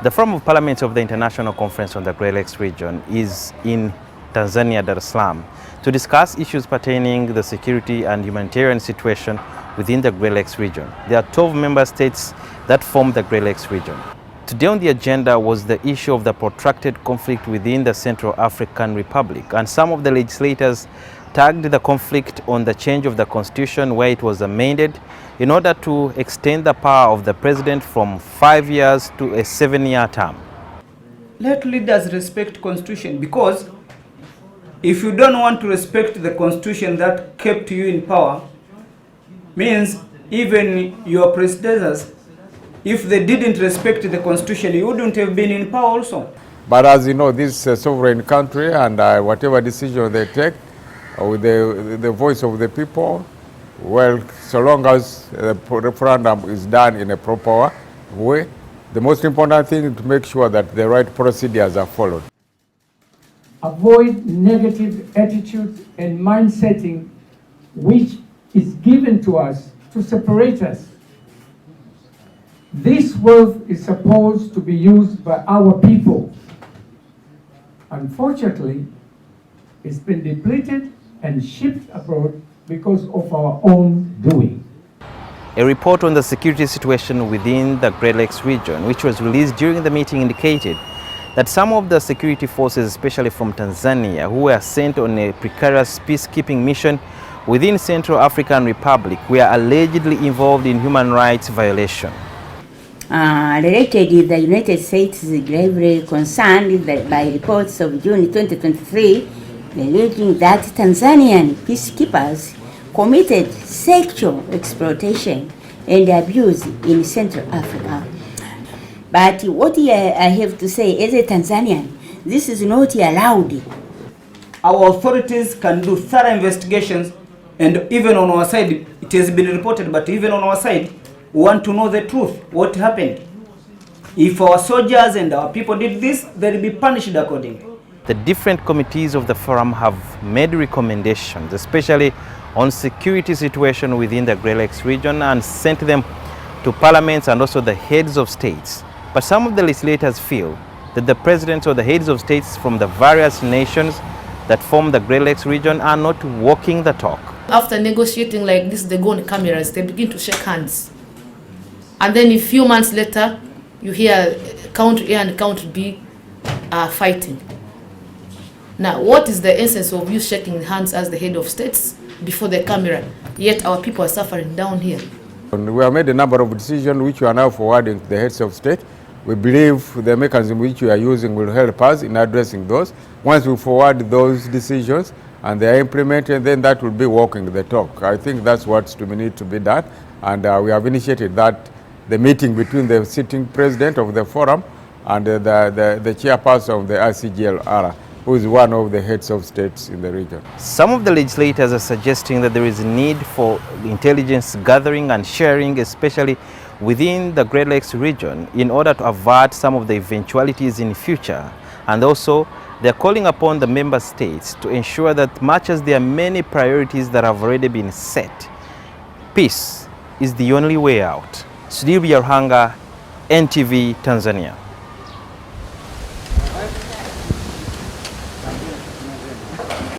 The Forum of Parliaments of the International Conference on the Great Lakes region is in Tanzania, Dar es Salaam, to discuss issues pertaining to the security and humanitarian situation within the Great Lakes region. There are 12 member states that form the Great Lakes region. Today on the agenda was the issue of the protracted conflict within the Central African Republic, and some of the legislators tagged the conflict on the change of the constitution, where it was amended in order to extend the power of the president from 5 years to a 7-year term. Let leaders respect constitution, because if you don't want to respect the constitution that kept you in power, means even your predecessors, if they didn't respect the constitution, you wouldn't have been in power also. But as you know, this is a sovereign country, and whatever decision they take with the voice of the people, well, so long as the referendum is done in a proper way, the most important thing is to make sure that the right procedures are followed. Avoid negative attitudes and mindsetting which is given to us to separate us. This wealth is supposed to be used by our people. Unfortunately, it's been depleted and shipped abroad because of our own doing. A report on the security situation within the Great Lakes region, which was released during the meeting, indicated that some of the security forces, especially from Tanzania, who were sent on a precarious peacekeeping mission within Central African Republic, were allegedly involved in human rights violation. Related, the United States is gravely concerned that by reports of June 2023 alleging that Tanzanian peacekeepers committed sexual exploitation and abuse in Central Africa. But what I have to say, as a Tanzanian, this is not allowed. Our authorities can do thorough investigations, and even on our side, it has been reported, but even on our side, we want to know the truth, what happened. If our soldiers and our people did this, they'll be punished accordingly. The different committees of the forum have made recommendations, especially on security situation within the Great Lakes region, and sent them to parliaments and also the heads of states. But some of the legislators feel that the presidents or the heads of states from the various nations that form the Great Lakes region are not walking the talk. After negotiating like this, they go on cameras, they begin to shake hands. And then a few months later, you hear country A and country B are fighting. Now, what is the essence of you shaking hands as the head of states before the camera, yet our people are suffering down here? We have made a number of decisions which we are now forwarding to the heads of state. We believe the mechanism which we are using will help us in addressing those. Once we forward those decisions and they are implemented, then that will be walking the talk. I think that's what needs to be done, and we have initiated that, the meeting between the sitting president of the forum and the chairperson of the FPICGLR, who is one of the heads of states in the region. Some of the legislators are suggesting that there is a need for intelligence gathering and sharing, especially within the Great Lakes region, in order to avert some of the eventualities in future. And also, they're calling upon the member states to ensure that much as there are many priorities that have already been set, peace is the only way out. Sudhir Yarhanga, NTV, Tanzania.